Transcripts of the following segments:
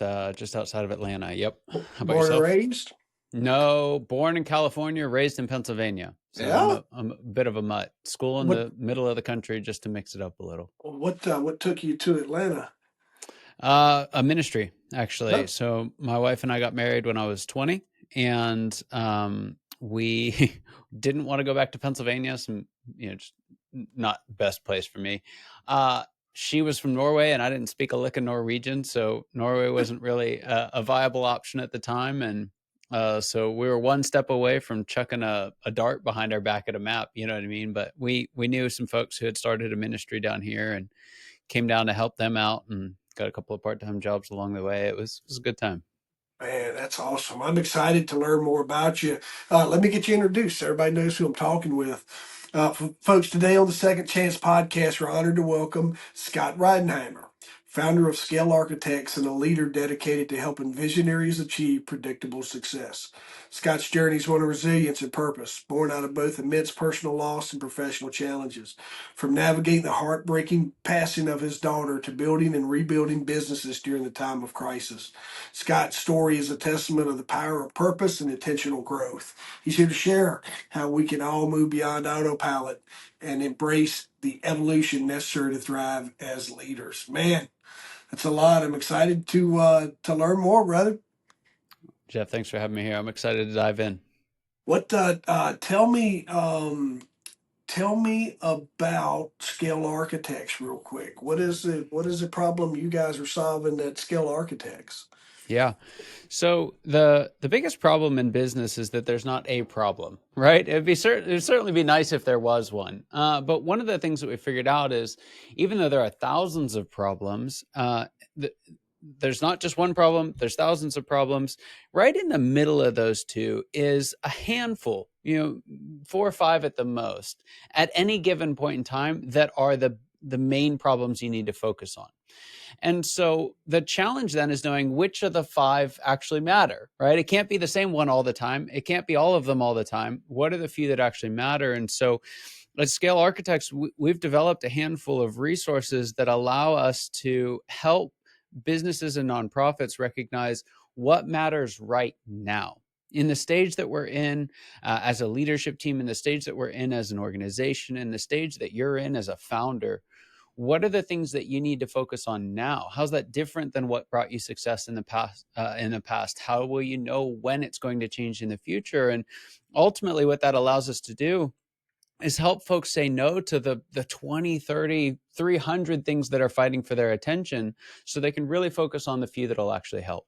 just outside of Atlanta. Yep. How about Born and yourself? raised? No, born in California, raised in Pennsylvania. So Yeah. I'm a bit of a mutt. School in What the middle of the country just to mix it up a little. what took you to Atlanta? A ministry, actually. Oh, So my wife and I got married when I was 20, and we didn't want to go back to Pennsylvania. Some, just not best place for me. Uh, she was from Norway, and I didn't speak a lick of Norwegian, so Norway wasn't really a viable option at the time. And so we were one step away from chucking a dart behind our back at a map. You know what I mean? But we knew some folks who had started a ministry down here, and came down to help them out, and got a couple of part-time jobs along the way. It was a good time. man, that's awesome. I'm excited to learn more about you. Let me get you introduced so everybody knows who I'm talking with. Folks, today on the Second Chance podcast, we're honored to welcome Scott Ridenheimer, founder of Scale Architects and a leader dedicated to helping visionaries achieve predictable success. Scott's journey is one of resilience and purpose, born out of both immense personal loss and professional challenges. From navigating the heartbreaking passing of his daughter to building and rebuilding businesses during the time of crisis. Scott's story is a testament of the power of purpose and intentional growth. He's here to share how we can all move beyond autopilot and embrace the evolution necessary to thrive as leaders. Man, that's a lot. I'm excited to learn more, brother. Jeff, thanks for having me here. I'm excited to dive in. What tell me about Scale Architects real quick. What is the problem you guys are solving at Scale Architects? Yeah. So the biggest problem in business is that there's not a problem, right? It'd certainly be nice if there was one. But one of the things that we figured out is, even though there are thousands of problems, th- there's not just one problem. There's thousands of problems. Right in the middle of those two is a handful, 4 or 5 at the most, at any given point in time, that are the main problems you need to focus on. And so the challenge then is knowing which of the 5 actually matter, right? It can't be the same one all the time. It can't be all of them all the time. What are the few that actually matter? And so at Scale Architects, we've developed a handful of resources that allow us to help businesses and nonprofits recognize what matters right now. In the stage that we're in as a leadership team, in the stage that we're in as an organization, in the stage that you're in as a founder, what are the things that you need to focus on now? How's that different than what brought you success in the past? How will you know when it's going to change in the future? And ultimately, what that allows us to do is help folks say no to the 20, 30, 300 things that are fighting for their attention, so they can really focus on the few that'll actually help.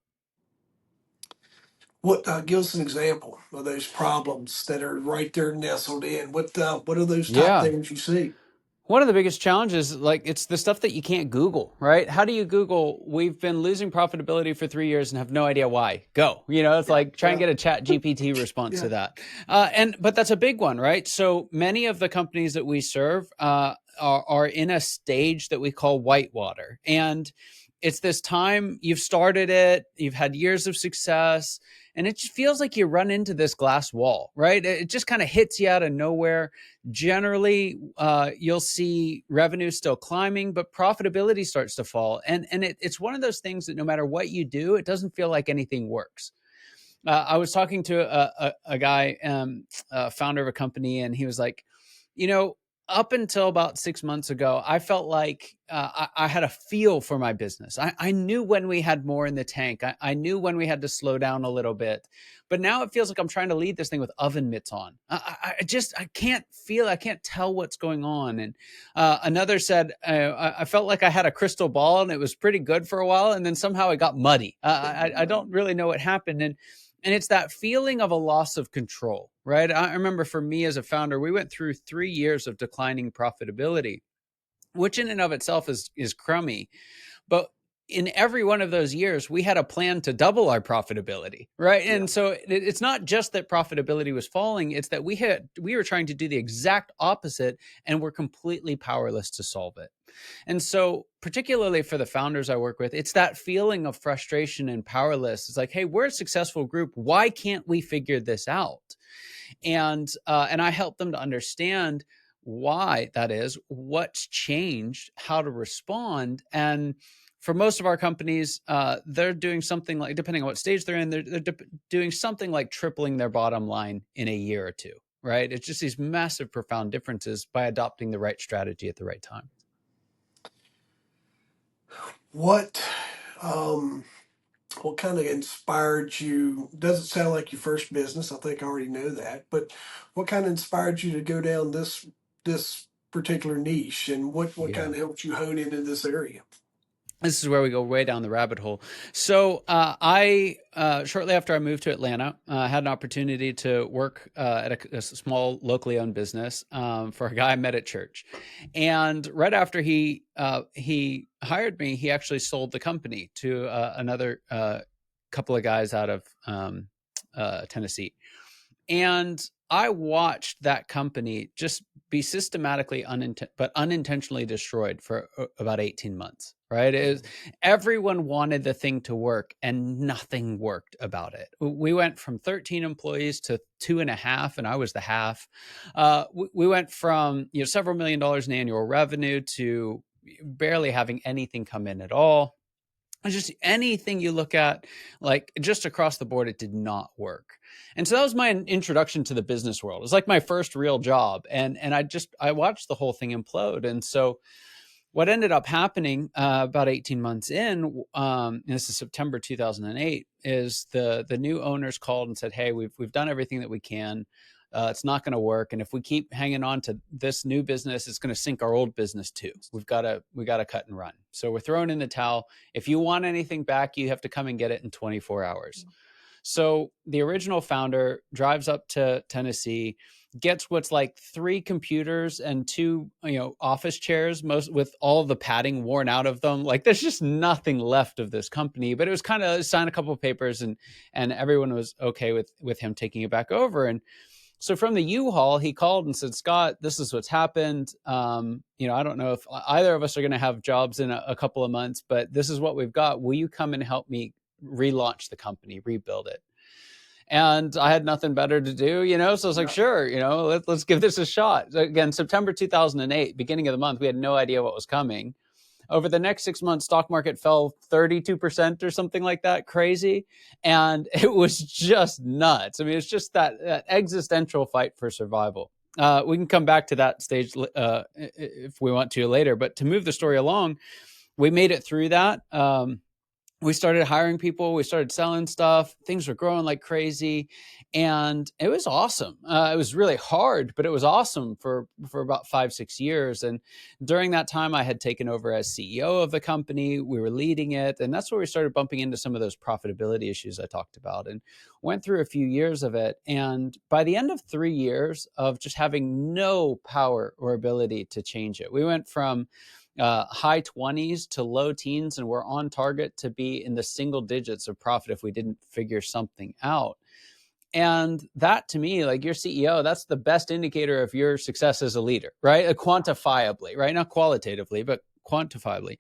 What give us an example of those problems that are right there nestled in? What are those top Yeah. things you see? One of the biggest challenges, like, it's the stuff that you can't Google, right? How do you Google, we've been losing profitability for 3 years and have no idea why? Go. It's Yeah, like try and yeah, get a chat GPT response yeah. to that. But that's a big one, right? So many of the companies that we serve are in a stage that we call whitewater. And it's this time you've started it, you've had years of success, and it just feels like you run into this glass wall, right? It just kind of hits you out of nowhere. Generally, you'll see revenue still climbing, but profitability starts to fall. And it's one of those things that no matter what you do, it doesn't feel like anything works. I was talking to a guy, founder of a company, and he was like, you know, up until about 6 months ago, I felt like I had a feel for my business. I knew when we had more in the tank. I knew when we had to slow down a little bit. But now it feels like I'm trying to lead this thing with oven mitts on. I can't feel, I can't tell what's going on. And another said, I felt like I had a crystal ball and it was pretty good for a while. And then somehow it got muddy. I don't really know what happened. And it's that feeling of a loss of control, right? I remember for me as a founder, we went through 3 years of declining profitability, which in and of itself is crummy. But in every one of those years, we had a plan to double our profitability, right? Yeah. And so it's not just that profitability was falling; it's that we were trying to do the exact opposite, and we're completely powerless to solve it. And so, particularly for the founders I work with, it's that feeling of frustration and powerless. It's like, hey, we're a successful group. Why can't we figure this out? And I help them to understand why that is, what's changed, how to respond. And for most of our companies, they're doing something like, depending on what stage they're in, they're doing something like tripling their bottom line in a year or two, right? It's just these massive, profound differences by adopting the right strategy at the right time. What um, what kind of inspired you? Doesn't sound like your first business. I think I already know that. But what kind of inspired you to go down this particular niche, and what kind Yeah. of helped you hone into this area? This is where we go way down the rabbit hole. So I shortly after I moved to Atlanta, had an opportunity to work at a small locally owned business for a guy I met at church, and right after he hired me, he actually sold the company to another couple of guys out of Tennessee. And I watched that company just be systematically but unintentionally destroyed for about 18 months, right? Everyone wanted the thing to work and nothing worked about it. We went from 13 employees to 2.5, and I was the half. We went from several $1 million in annual revenue to barely having anything come in at all. Just anything you look at, like just across the board, it did not work. And so that was my introduction to the business world. It was like my first real job. And I watched the whole thing implode. And so what ended up happening about 18 months in, and this is September 2008, is the new owners called and said, hey, we've done everything that we can. It's not going to work. And if we keep hanging on to this new business, it's going to sink our old business too. We got to cut and run. So we're throwing in the towel. If you want anything back, you have to come and get it in 24 hours. So the original founder drives up to Tennessee, gets what's like 3 computers and 2, office chairs, most with all the padding worn out of them. Like there's just nothing left of this company. But it was kind of signed a couple of papers, and everyone was okay with him taking it back over. And so from the U-Haul, he called and said, Scott, this is what's happened. I don't know if either of us are going to have jobs in a couple of months, but this is what we've got. Will you come and help me relaunch the company, rebuild it? And I had nothing better to do, so I was like, sure, let's give this a shot. Again, September 2008, beginning of the month, we had no idea what was coming. Over the next 6 months, stock market fell 32% or something like that, crazy. And it was just nuts. I mean, it's just that existential fight for survival. We can come back to that stage if we want to later. But to move the story along, we made it through that. We started hiring people. We started selling stuff. Things were growing like crazy. And it was awesome. It was really hard, but it was awesome for about 5-6 years. And during that time, I had taken over as CEO of the company. We were leading it. And that's where we started bumping into some of those profitability issues I talked about, and went through a few years of it. And by the end of 3 years of just having no power or ability to change it, we went from high 20s to low teens, and we're on target to be in the single digits of profit if we didn't figure something out. And that, to me, like your CEO, that's the best indicator of your success as a leader, right? Quantifiably, right? Not qualitatively, but quantifiably.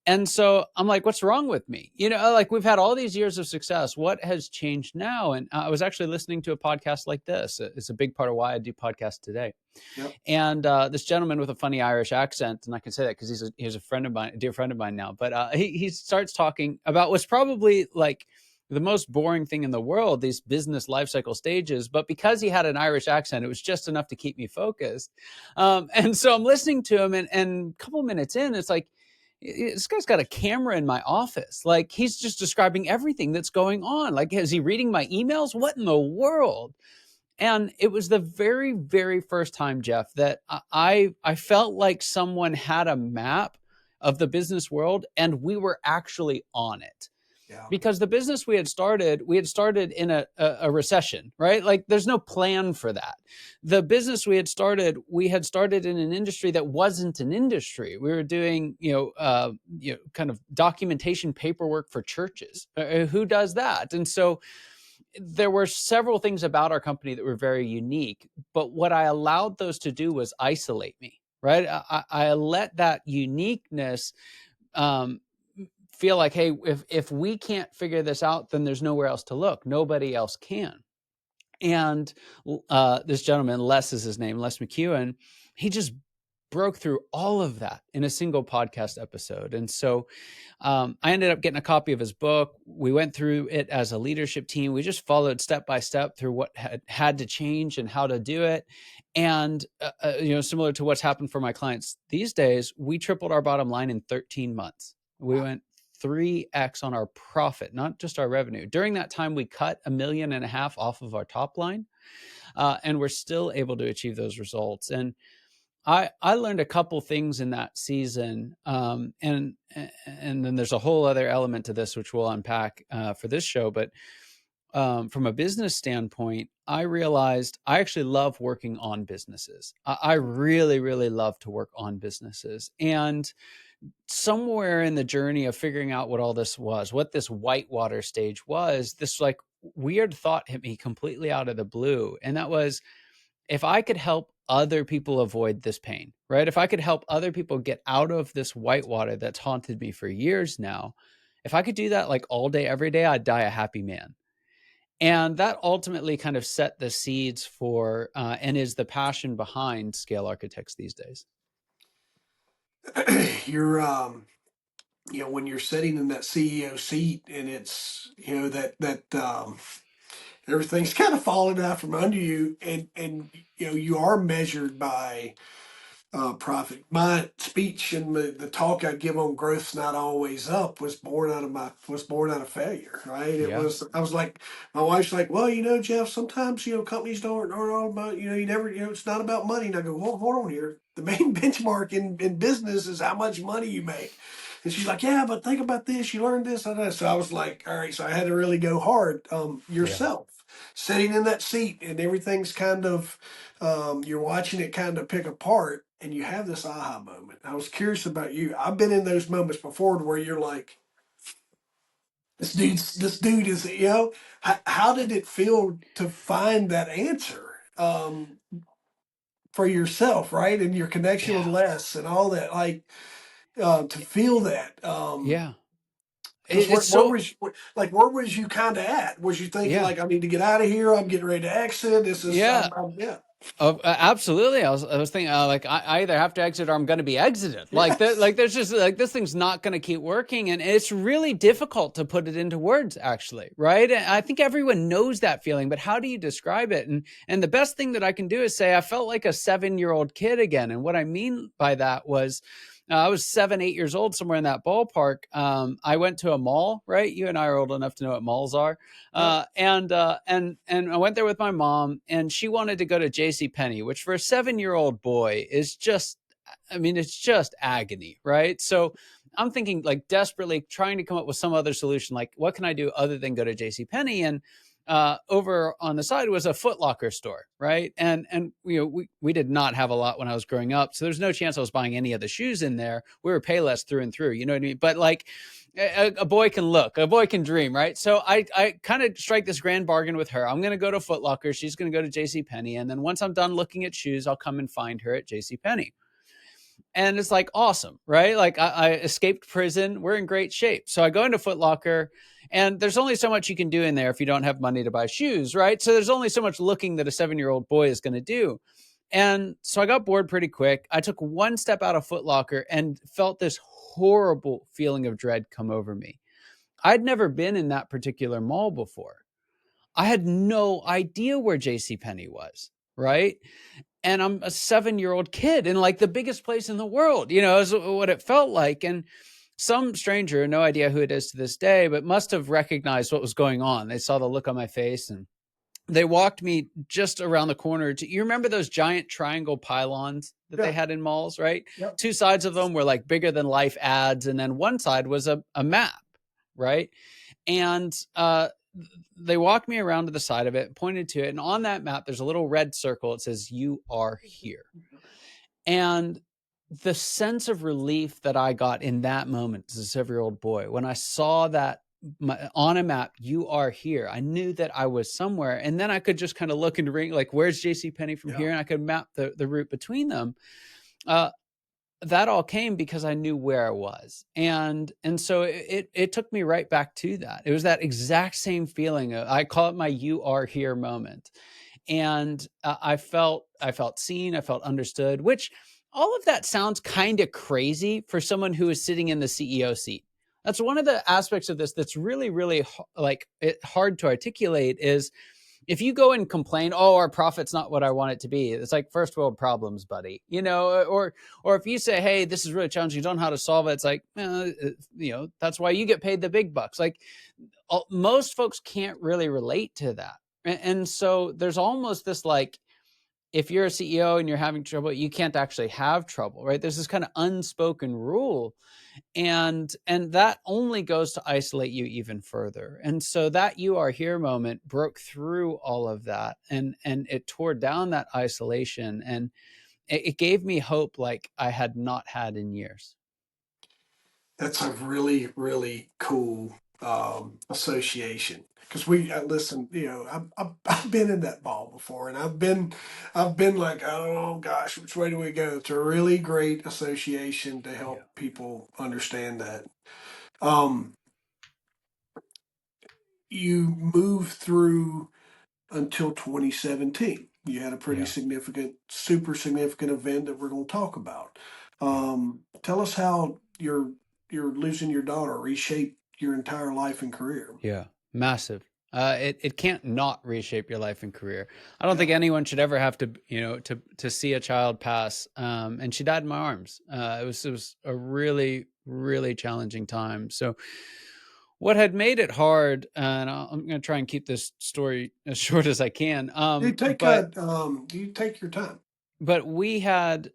And so I'm like, what's wrong with me? Like we've had all these years of success. What has changed now? And I was actually listening to a podcast like this. It's a big part of why I do podcasts today. Yep. And this gentleman with a funny Irish accent, and I can say that because he's a friend of mine, a dear friend of mine now. But he starts talking about what's probably like the most boring thing in the world, these business life cycle stages. But because he had an Irish accent, it was just enough to keep me focused. And so I'm listening to him, and a couple minutes in, it's like, this guy's got a camera in my office. Like he's just describing everything that's going on. Like, is he reading my emails? What in the world? And it was the very, very first time, Jeff, that I felt like someone had a map of the business world and we were actually on it. Yeah. Because the business we had started in a recession, right? Like there's no plan for that. The business we had started in an industry that wasn't an industry. We were doing, kind of documentation paperwork for churches. Who does that? And so there were several things about our company that were very unique, but what I allowed those to do was isolate me, right? I let that uniqueness feel like, hey, if we can't figure this out, then there's nowhere else to look. Nobody else can. And this gentleman, Les is his name, Les McEwen, he just broke through all of that in a single podcast episode. And so I ended up getting a copy of his book. We went through it as a leadership team. We just followed step by step through what had to change and how to do it. And, similar to what's happened for my clients these days, we tripled our bottom line in 13 months. We went 3x on our profit, not just our revenue. During that time, we cut $1.5 million off of our top line, and we're still able to achieve those results. And I learned a couple things in that season, and then there's a whole other element to this which we'll unpack for this show. But from a business standpoint, I realized I actually love working on businesses. I really, really love to work on businesses. And somewhere in the journey of figuring out what all this was, what this whitewater stage was, this like weird thought hit me completely out of the blue, and that was, if I could help other people avoid this pain, right? If I could help other people get out of this whitewater that's haunted me for years now, if I could do that like all day, every day, I'd die a happy man. And that ultimately kind of set the seeds for and is the passion behind Scale Architects these days. You're when you're sitting in that CEO seat and it's that everything's kind of falling out from under you, and you are measured by profit. My speech and the talk I give on growth's not always up was born out of failure, right? Yeah. I was like, my wife's like, well, Jeff, sometimes companies aren't all about, you never, it's not about money. And I go, well, hold on here. The main benchmark in business is how much money you make. And she's like, yeah, but think about this. You learned this. So I was like, all right. So I had to really go hard. Yeah. Yourself sitting in that seat and everything's kind of, you're watching it kind of pick apart, and you have this aha moment. I was curious about you. I've been in those moments before where you're like, this dude is, how did it feel to find that answer for yourself, right? And your connection with Yeah. Les and all that, like to feel that. Yeah. Because It's where so, was where was you kind of at? Was you thinking yeah. like, I need to get out of here? I'm getting ready to exit. This is Yeah. yeah. Absolutely. I was thinking like I either have to exit or I'm going to be exited. Like that. Yes. Like there's just like this thing's not going to keep working, and it's really difficult to put it into words. Actually, right? And I think everyone knows that feeling, but how do you describe it? And the best thing that I can do is say I felt like a 7-year-old kid again. And what I mean by that was, I was 7, 8 years old, somewhere in that ballpark. I went to a mall, right? You and I are old enough to know what malls are. Yeah. And I went there with my mom, and she wanted to go to J.C. Penney, which for a 7-year-old boy is just, I mean, it's just agony, right? So I'm thinking like desperately trying to come up with some other solution. Like, what can I do other than go to J.C. Penney? And over on the side was a Foot Locker store, right? And we did not have a lot when I was growing up, so there's no chance I was buying any of the shoes in there. We were Payless through and through, you know what I mean? But like a boy can look, a boy can dream, right? So I kind of strike this grand bargain with her. I'm going to go to Foot Locker. She's going to go to J.C. Penney, and then once I'm done looking at shoes, I'll come and find her at J.C. Penney. And it's like awesome, right? Like I escaped prison. We're in great shape. So I go into Foot Locker, and there's only so much you can do in there if you don't have money to buy shoes, right? So there's only so much looking that a 7-year-old boy is going to do. And so I got bored pretty quick. I took one step out of Foot Locker and felt this horrible feeling of dread come over me. I'd never been in that particular mall before. I had no idea where J.C. Penney was, right? And I'm a 7-year-old kid in like the biggest place in the world, is what it felt like. And some stranger, no idea who it is to this day, but must have recognized what was going on. They saw the look on my face, and they walked me just around the corner to, you remember those giant triangle pylons that they Yeah. had in malls, right? Yep. Two sides of them were like bigger than life ads. And then one side was a map, right? And they walked me around to the side of it, pointed to it. And on that map, there's a little red circle. It says, "You are here." And the sense of relief that I got in that moment as a 7-year-old boy, when I saw that on a map, "You are here," I knew that I was somewhere. And then I could just kind of look and ring, like, where's J.C. Penney from Yeah. here? And I could map the route between them. Uh, that all came because I knew where I was. And so it took me right back to that. It was that exact same feeling. I call it my "you are here" moment. And I felt seen, I felt understood, which all of that sounds kind of crazy for someone who is sitting in the CEO seat. That's one of the aspects of this that's really, really hard to articulate is if you go and complain, oh, our profit's not what I want it to be. It's like first world problems, buddy, or if you say, hey, this is really challenging, you don't know how to solve it. It's like, that's why you get paid the big bucks. Like most folks can't really relate to that. And so there's almost this like, if you're a CEO and you're having trouble, you can't actually have trouble, right? There's this kind of unspoken rule, and that only goes to isolate you even further. And so that "you are here" moment broke through all of that, and it tore down that isolation, and it gave me hope like I had not had in years. That's a really, really cool association. Because listen, I've been in that ball before, and I've been like, oh gosh, which way do we go? It's a really great association to Yeah. help people understand that. Um, you move through until 2017. You had a pretty Yeah. significant, super significant event that we're going to talk about. Yeah. Tell us how your losing your daughter reshaped your entire life and career. Yeah, massive. It can't not reshape your life and career. I don't think Yeah. anyone should ever have to, to see a child pass. And she died in my arms. It was a really, really challenging time. So, what had made it hard, and I'm going to try and keep this story as short as I can. You take your time. But we had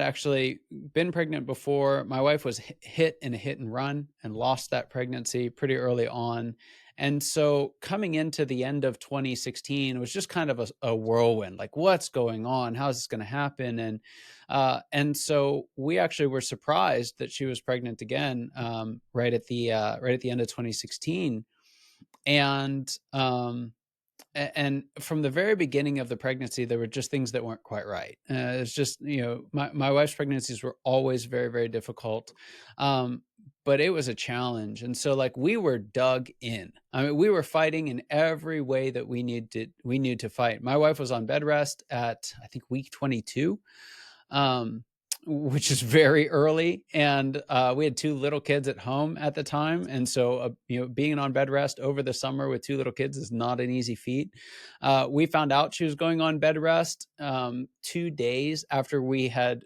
actually been pregnant before. My wife was hit in a hit and run and lost that pregnancy pretty early on. And so coming into the end of 2016 was just kind of a whirlwind. Like, what's going on? How's this going to happen? And so we actually were surprised that she was pregnant again, right at the end of 2016. And from the very beginning of the pregnancy, there were just things that weren't quite right. It's just, my wife's pregnancies were always very, very difficult. Um, but it was a challenge. And so like we were dug in. I mean, we were fighting in every way that we need to fight. My wife was on bed rest at, I think, week 22. Um, which is very early, and we had two little kids at home at the time, and so being on bed rest over the summer with two little kids is not an easy feat. We found out she was going on bed rest 2 days after we had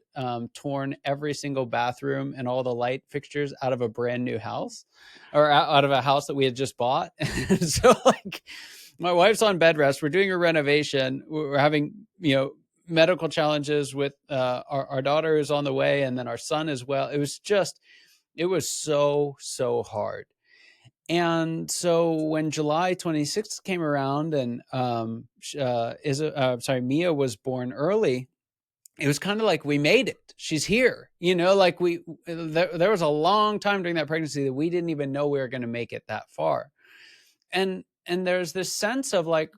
torn every single bathroom and all the light fixtures out of a brand new house, or out of a house that we had just bought. So like my wife's on bed rest, we're doing a renovation, we're having medical challenges with our daughter is on the way, and then our son as well. It was so hard. And so when July 26th came around, and Mia was born early, it was kind of like we made it. She's here. Like there was a long time during that pregnancy that we didn't even know we were going to make it that far. And there's this sense of like,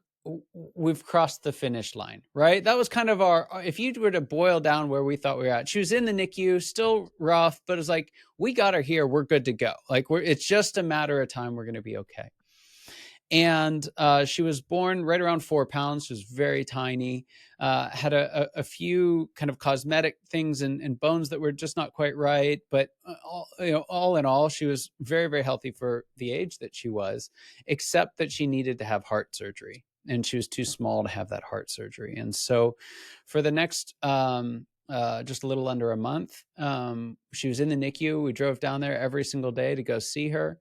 we've crossed the finish line, right? That was kind of if you were to boil down where we thought we were at, she was in the NICU, still rough, but it's like, we got her here, we're good to go. Like it's just a matter of time, we're going to be okay. And she was born right around 4 pounds. She was very tiny, had a few kind of cosmetic things and bones that were just not quite right. But all in all, she was very, very healthy for the age that she was, except that she needed to have heart surgery. And she was too small to have that heart surgery. And so for the next just a little under a month, she was in the NICU. We drove down there every single day to go see her.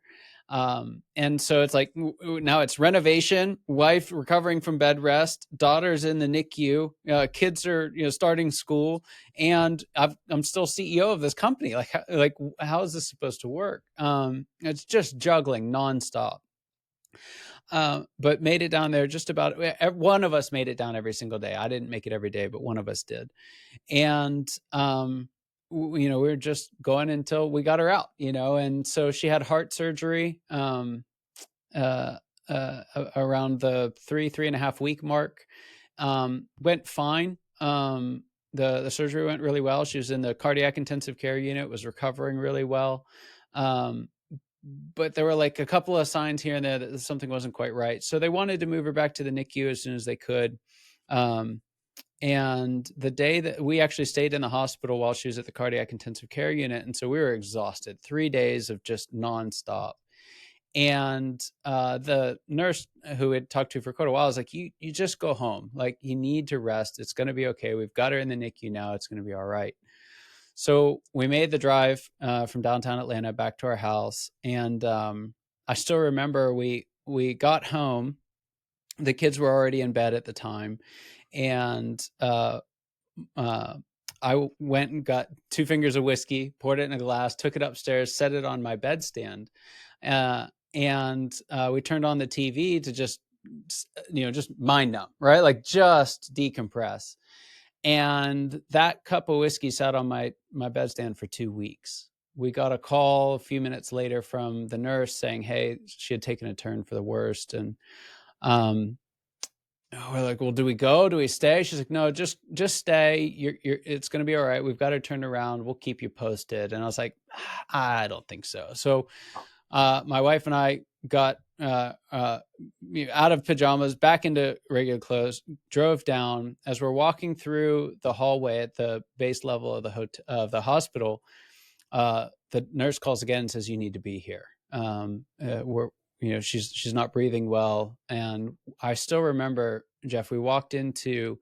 And so it's like now it's renovation, wife recovering from bed rest, daughter's in the NICU, kids are starting school, and I'm still CEO of this company. Like how is this supposed to work? It's just juggling nonstop. But made it down there just about. One of us made it down every single day. I didn't make it every day, but one of us did. And we were just going until we got her out, and so she had heart surgery uh, around the 3.5 week mark. Went fine. The surgery went really well. She was in the cardiac intensive care unit, was recovering really well. But there were like a couple of signs here and there that something wasn't quite right. So they wanted to move her back to the NICU as soon as they could. Um, And the day that we actually stayed in the hospital while she was at the cardiac intensive care unit. And so we were exhausted, 3 days of just nonstop. And the nurse who had talked to for quite a while was like, you just go home. Like, you need to rest. It's going to be okay. We've got her in the NICU now. It's going to be all right. So we made the drive from downtown Atlanta back to our house. And I still remember we got home. The kids were already in bed at the time. And I went and got 2 fingers of whiskey, poured it in a glass, took it upstairs, set it on my bedstand. And we turned on the TV to just mind numb, right? Like, just decompress. And that cup of whiskey sat on my bedstand for 2 weeks. We got a call a few minutes later from the nurse saying, hey, she had taken a turn for the worst. And we're like, well, do we go? Do we stay? She's like, no, just stay. It's going to be all right. We've got her turned around. We'll keep you posted. And I was like, I don't think so. So my wife and I got out of pajamas, back into regular clothes, drove down. As we're walking through the hallway at the base level of the hospital, the nurse calls again and says, you need to be here. She's not breathing well. And I still remember, Jeff, we walked into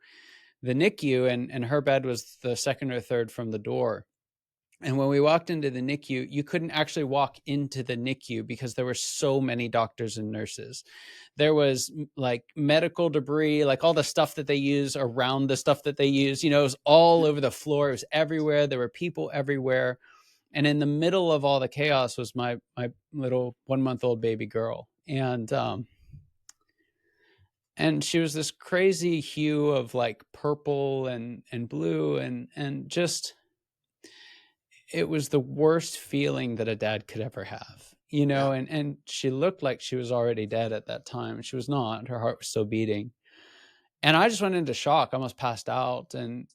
the NICU and her bed was the second or third from the door. And when we walked into the NICU, you couldn't actually walk into the NICU because there were so many doctors and nurses. There was like medical debris, like all the stuff that they use around the stuff that they use, it was all over the floor. It was everywhere. There were people everywhere. And in the middle of all the chaos was my little 1-month-old baby girl. And she was this crazy hue of like purple and blue and just, it was the worst feeling that a dad could ever have, Yeah. and she looked like she was already dead at that time. She was not. Her heart was still beating. And I just went into shock, almost passed out. And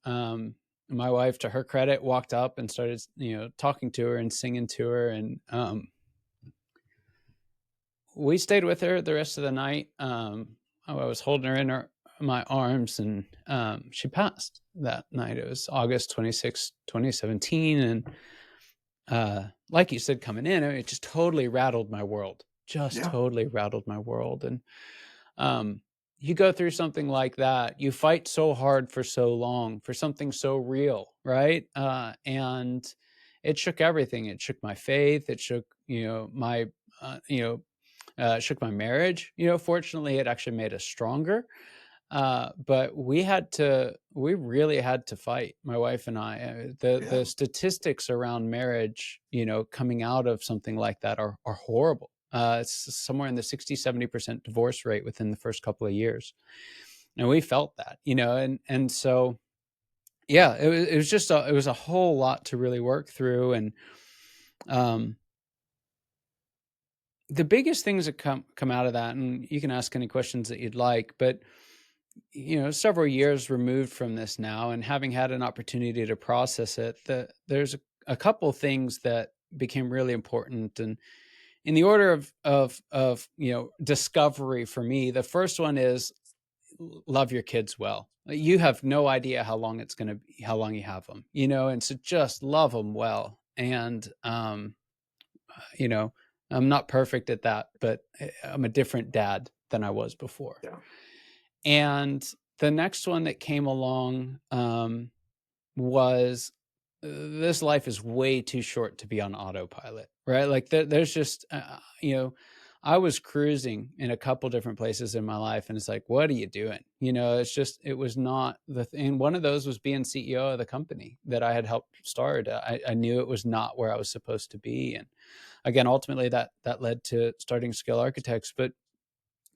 my wife, to her credit, walked up and started, talking to her and singing to her. And we stayed with her the rest of the night. I was holding her in my arms, and she passed that night. It was August 26, 2017. And like you said, coming in, it just totally rattled my world. Yeah. Totally rattled my world. And you go through something like that, you fight so hard for so long for something so real, right? And it shook everything. It shook my faith. It shook, my, shook my marriage. Fortunately, it actually made us stronger. But we really had to fight, my wife and I. The statistics around marriage, coming out of something like that are horrible. It's somewhere in the 60-70% divorce rate within the first couple of years. And we felt that, and so, yeah, it was just it was a whole lot to really work through. And the biggest things that come out of that, and you can ask any questions that you'd like, but several years removed from this now, and having had an opportunity to process it, there's a couple things that became really important. And in the order of discovery for me, the first one is love your kids well. You have no idea how long you have them, and so just love them well. And I'm not perfect at that, but I'm a different dad than I was before. Yeah. And the next one that came along was this life is way too short to be on autopilot, right? Like there's just, I was cruising in a couple different places in my life, and it's like, what are you doing? It's just, it was not the thing. One of those was being CEO of the company that I had helped start. I knew it was not where I was supposed to be. And again, ultimately that led to starting Scale Architects. But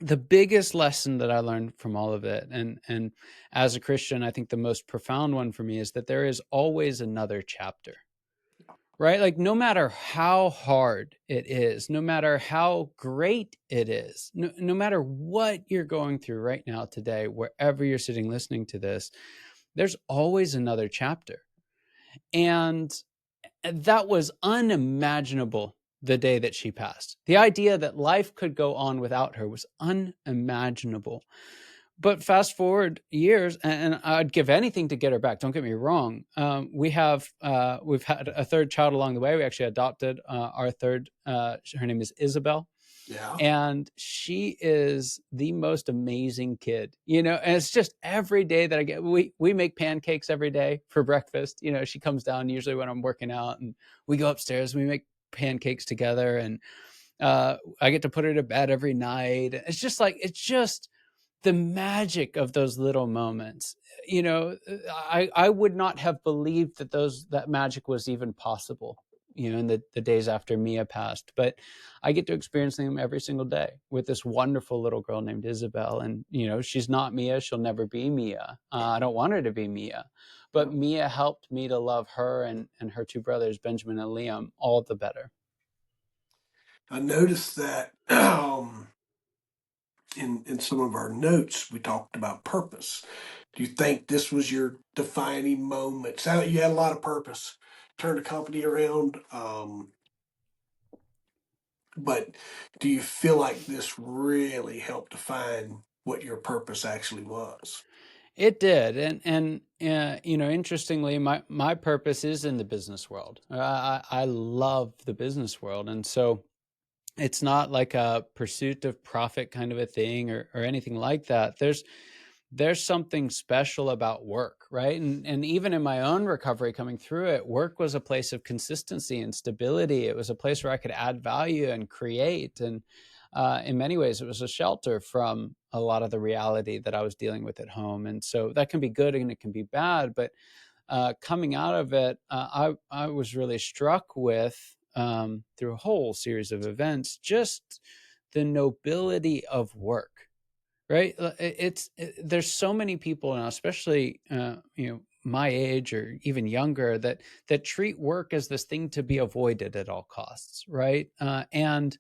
the biggest lesson that I learned from all of it, and as a Christian, I think the most profound one for me, is that there is always another chapter, right? Like, no matter how hard it is, no matter how great it is, no matter what you're going through right now today, wherever you're sitting listening to this, there's always another chapter. And that was unimaginable the day that she passed. The idea that life could go on without her was unimaginable. but fast forward years, and I'd give anything to get her back. Don't get me wrong. We've had a third child along the way. We actually adopted our third. Her name is Isabel, Yeah. and she is the most amazing kid. And it's just every day that I get, we make pancakes every day for breakfast. She comes down usually when I'm working out, and we go upstairs. We make pancakes together, and I get to put her to bed every night. It's just the magic of those little moments. I would not have believed that magic was even possible, in the days after Mia passed. But I get to experience them every single day with this wonderful little girl named Isabel. And, she's not Mia. She'll never be Mia. I don't want her to be Mia. But Mia helped me to love her and her two brothers, Benjamin and Liam, all the better. I noticed that in some of our notes, we talked about purpose. Do you think this was your defining moment? Sounded like you had a lot of purpose, turned the company around. But do you feel like this really helped define what your purpose actually was? It did, and interestingly, my purpose is in the business world. I love the business world, and so it's not like a pursuit of profit kind of a thing or anything like that. There's something special about work, right? And even in my own recovery coming through it, work was a place of consistency and stability. It was a place where I could add value and create. And in many ways, it was a shelter from a lot of the reality that I was dealing with at home. And so that can be good and it can be bad. But coming out of it, I was really struck with, through a whole series of events, just the nobility of work. Right? There's so many people now, especially my age or even younger, that treat work as this thing to be avoided at all costs, right? And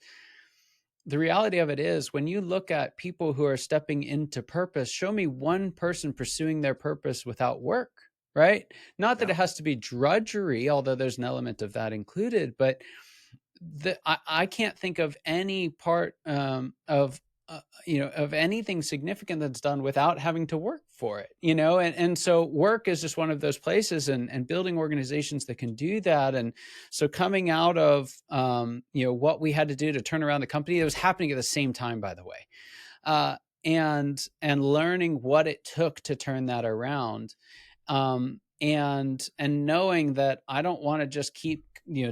the reality of it is, when you look at people who are stepping into purpose, show me one person pursuing their purpose without work, right? Not that Yeah. it has to be drudgery, although there's an element of that included, but I can't think of any part of anything significant that's done without having to work for it, and so work is just one of those places, and building organizations that can do that. And so coming out of, what we had to do to turn around the company, it was happening at the same time, by the way, uh, and learning what it took to turn that around, and knowing that I don't want to just keep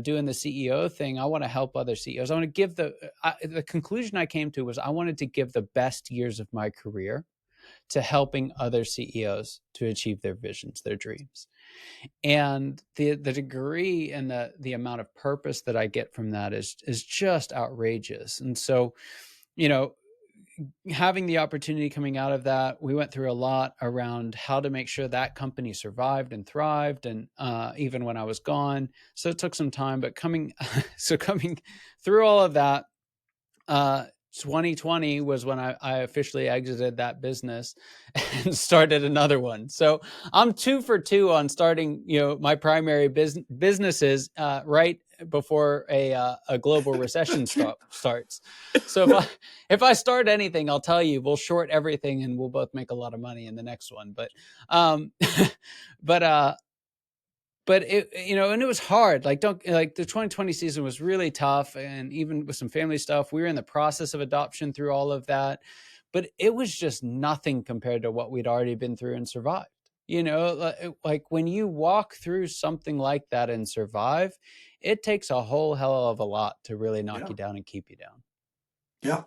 doing the CEO thing. I want to help other CEOs. I want to give the conclusion I came to was I wanted to give the best years of my career to helping other CEOs to achieve their visions, their dreams. And the degree and the amount of purpose that I get from that is just outrageous. And so, you know, having the opportunity coming out of that, we went through a lot around how to make sure that company survived and thrived, and even when I was gone. So it took some time, but coming through all of that, uh, 2020 was when I officially exited that business and started another one. So I'm 2 for 2 on starting, my primary businesses right before a global recession starts. So if I start anything, I'll tell you, we'll short everything and we'll both make a lot of money in the next one. Um, but but and it was hard. Like, don't like the 2020 season was really tough, and even with some family stuff, we were in the process of adoption through all of that, but it was just nothing compared to what we'd already been through and survived. Like when you walk through something like that and survive, it takes a whole hell of a lot to really knock Yeah. you down and keep you down. Yeah.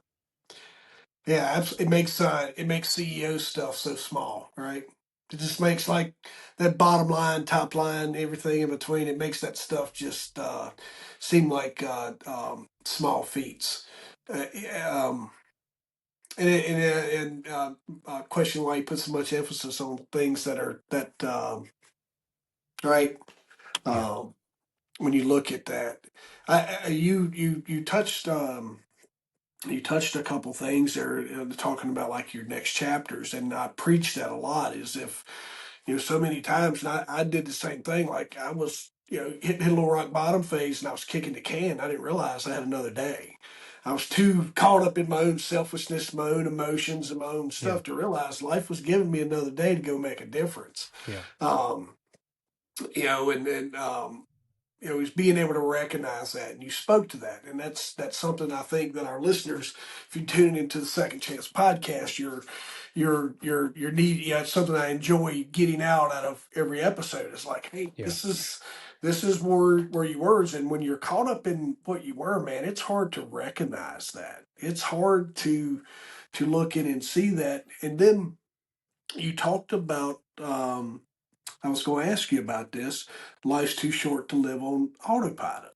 Yeah. It makes CEO stuff so small, right? It just makes like that bottom line, top line, everything in between. It makes that stuff just seem like small feats. Yeah, question why you put so much emphasis on things that are that right. Yeah. Um, when you look at that, you touched you touched a couple things there, talking about like your next chapters, and I preach that a lot. Is if so many times, and I did the same thing. Like I was hit a little rock bottom phase, and I was kicking the can. I didn't realize I had another day. I was too caught up in my own selfishness, my own emotions, and my own Yeah. stuff to realize life was giving me another day to go make a difference. Yeah. Um, and is being able to recognize that, and you spoke to that, and that's something I think that our listeners, if you tune into the Second Chance podcast, you're need. Yeah, it's something I enjoy getting out of every episode. It's like, hey, Yeah. this is where you were, and when you're caught up in what you were, man, it's hard to recognize that. It's hard to look in and see that, and then you talked about. I was going to ask you about this. Life's too short to live on autopilot.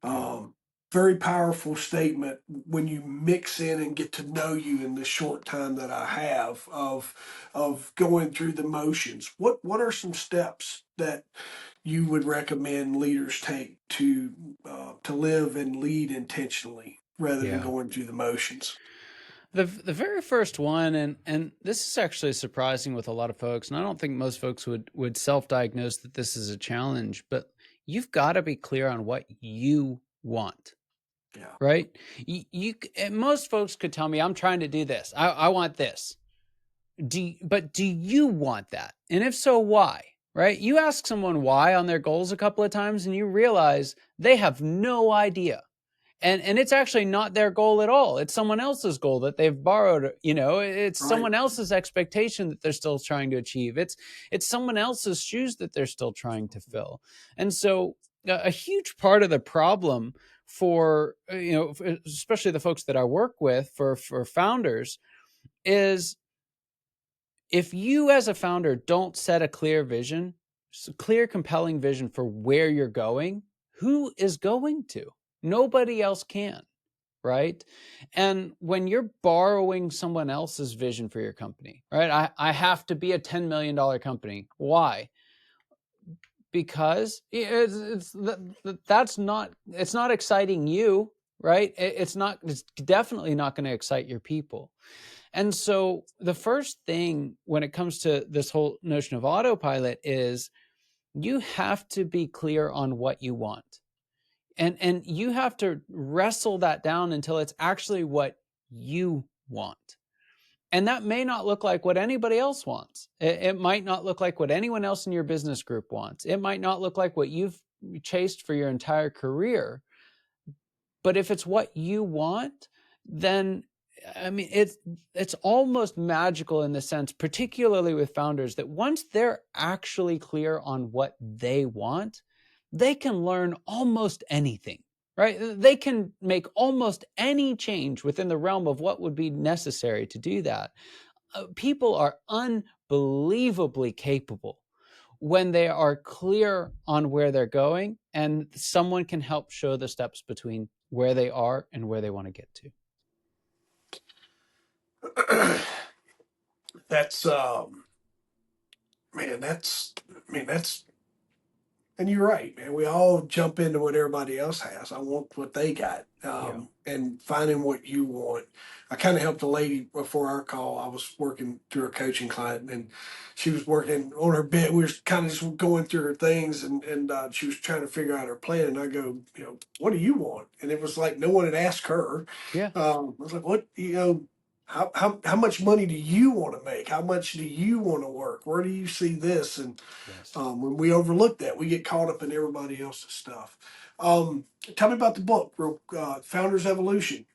Yeah. Um, Very powerful statement when you mix in and get to know you in the short time that I have of going through the motions. What are some steps that you would recommend leaders take to live and lead intentionally rather than Yeah. going through the motions? The very first one, and this is actually surprising with a lot of folks, and I don't think most folks would self-diagnose that this is a challenge, but you've got to be clear on what you want, Yeah. right? And most folks could tell me, I'm trying to do this. I want this. But do you want that? And if so, why? Right? You ask someone why on their goals a couple of times, and you realize they have no idea. And it's actually not their goal at all. It's someone else's goal that they've borrowed. It's Right. someone else's expectation that they're still trying to achieve. It's someone else's shoes that they're still trying to fill. And so a huge part of the problem for especially the folks that I work with, for founders, is if you as a founder don't set a clear vision, clear, compelling vision for where you're going, who is going to? Nobody else can, right? And when you're borrowing someone else's vision for your company, right? I have to be a $10 million company. Why? Because that's not, it's not exciting you, right? It's definitely not going to excite your people. And so the first thing when it comes to this whole notion of autopilot is you have to be clear on what you want. And you have to wrestle that down until it's actually what you want. And that may not look like what anybody else wants. It might not look like what anyone else in your business group wants. It might not look like what you've chased for your entire career. But if it's what you want, then I mean it's almost magical in the sense, particularly with founders, that once they're actually clear on what they want, they can learn almost anything, right? They can make almost any change within the realm of what would be necessary to do that. People are unbelievably capable when they are clear on where they're going, and someone can help show the steps between where they are and where they want to get to. That's man, that's I mean that's And you're right, man. We all jump into what everybody else has. I want what they got. Yeah. And finding what you want. I kind of helped a lady before our call. I was working through a coaching client, and she was working on her bit. We were kind of just going through her things, and she was trying to figure out her plan. And I go, what do you want? And it was like no one had asked her. Yeah. I was like, what, how much money do you want to make? How much do you want to work? Where do you see this? And Yes. when we overlook that, we get caught up in everybody else's stuff. Tell me about the book, Founders Evolution.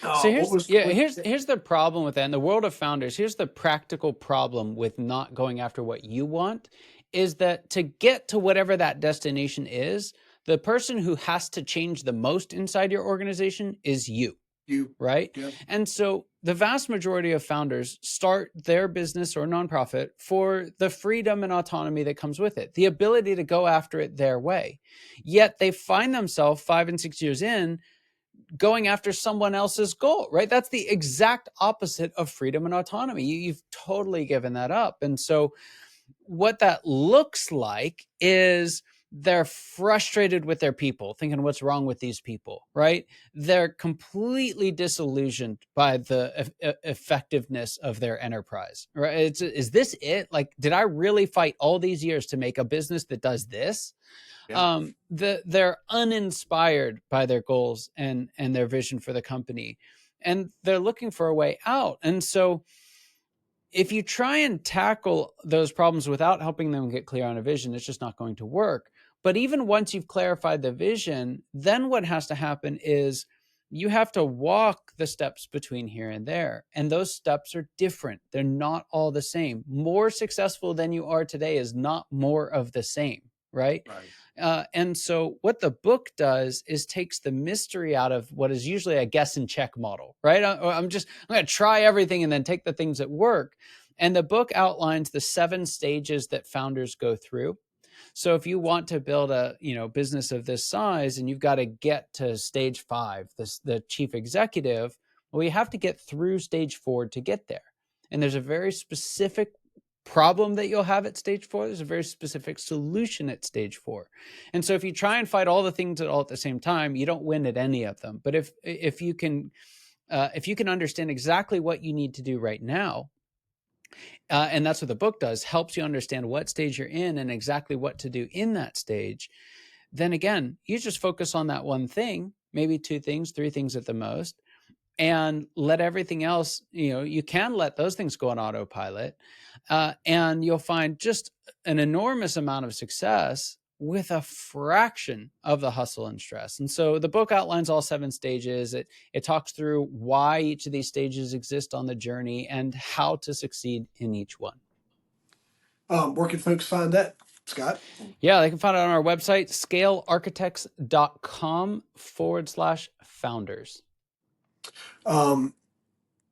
So What here's was yeah, what? here's the problem with that. In the world of founders, here's the practical problem with not going after what you want, is that to get to whatever that destination is, the person who has to change the most inside your organization is you. You? Right? Yeah. And so the vast majority of founders start their business or nonprofit for the freedom and autonomy that comes with it, the ability to go after it their way. Yet they find themselves 5 and 6 years in going after someone else's goal, right? That's the exact opposite of freedom and autonomy. You've totally given that up. And so what that looks like is they're frustrated with their people, thinking, what's wrong with these people, right? They're completely disillusioned by the effectiveness of their enterprise, right? Is this it? Like, did I really fight all these years to make a business that does this? Yeah. They're uninspired by their goals and their vision for the company, and they're looking for a way out. And so if you try and tackle those problems without helping them get clear on a vision, it's just not going to work. But even once you've clarified the vision, then what has to happen is you have to walk the steps between here and there. And those steps are different. They're not all the same. More successful than you are today is not more of the same, right? Right. And so what the book does is takes the mystery out of what is usually a guess and check model, right? I'm going to try everything and then take the things that work. And the book outlines the 7 stages that founders go through. So if you want to build a business of this size and you've got to get to stage 5, the chief executive, well, you have to get through stage 4 to get there. And there's a very specific problem that you'll have at stage 4. There's a very specific solution at stage 4. And so if you try and fight all the things all at the same time, you don't win at any of them. But if you can understand exactly what you need to do right now, and that's what the book does, helps you understand what stage you're in and exactly what to do in that stage, then again, you just focus on that one thing, maybe 2 things, 3 things at the most, and let everything else, you can let those things go on autopilot, and you'll find just an enormous amount of success with a fraction of the hustle and stress. And so the book outlines all 7 stages. It talks through why each of these stages exist on the journey and how to succeed in each one. Where can folks find that, Scott? Yeah, they can find it on our website, scalearchitects.com/founders.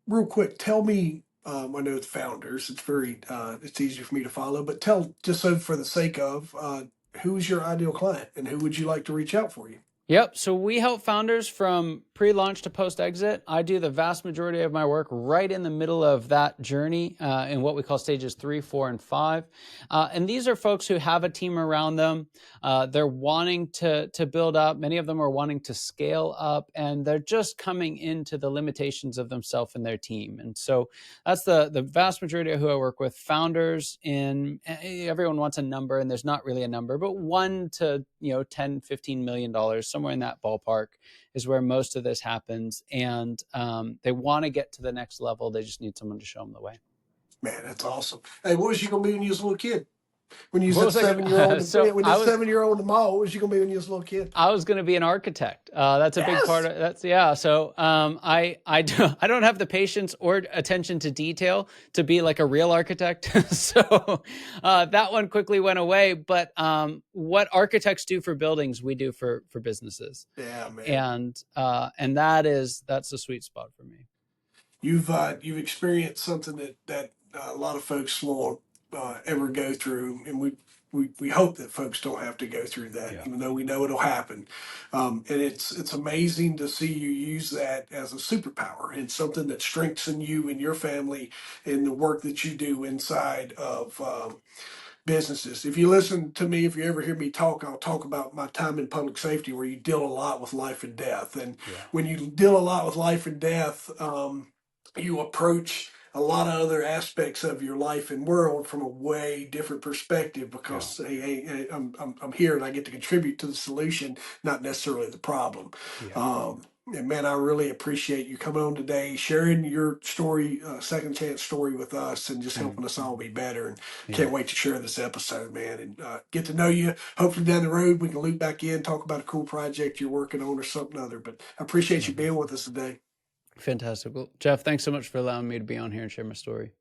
Real quick, tell me. I know it's founders. It's easy for me to follow, but tell just so for the sake of, who's your ideal client and who would you like to reach out for you? Yep. So we help founders from pre-launch to post-exit. I do the vast majority of my work right in the middle of that journey in what we call stages 3, 4, and 5. And these are folks who have a team around them. They're wanting to build up. Many of them are wanting to scale up, and they're just coming into the limitations of themselves and their team. And so that's the vast majority of who I work with. Founders everyone wants a number, and there's not really a number, but 1 to 10, $15 million, somewhere in that ballpark is where most of this happens. And they want to get to the next level. They just need someone to show them the way. Man, that's awesome. Hey, what was you gonna be when you was a little kid? When you was What that was I 7-year-old, gonna? So when that 7-year-old in the mall, what was you gonna be when you was a little kid? I was going to be an architect. That's a big part Yes. of that's yeah. So I don't have the patience or attention to detail to be like a real architect. So that one quickly went away. But what architects do for buildings, we do for businesses, Yeah, man. and that's the sweet spot for me. You've experienced something that a lot of folks won't ever go through, and we hope that folks don't have to go through that, Yeah. even though we know it'll happen. And it's amazing to see you use that as a superpower and something that strengthens you and your family in the work that you do inside of businesses. If you listen to me, if you ever hear me talk, I'll talk about my time in public safety where you deal a lot with life and death. And Yeah. when you deal a lot with life and death, you approach a lot of other aspects of your life and world from a way different perspective Yeah. because I'm here and I get to contribute to the solution, not necessarily the problem. Yeah. And man, I really appreciate you coming on today, sharing your story, second chance story with us, and just Mm. helping us all be better. And Yeah. can't wait to share this episode, man, and get to know you. Hopefully, down the road, we can loop back in, talk about a cool project you're working on or something other. But I appreciate you Lovely. being with us today. Fantastic. Well, Jeff, thanks so much for allowing me to be on here and share my story.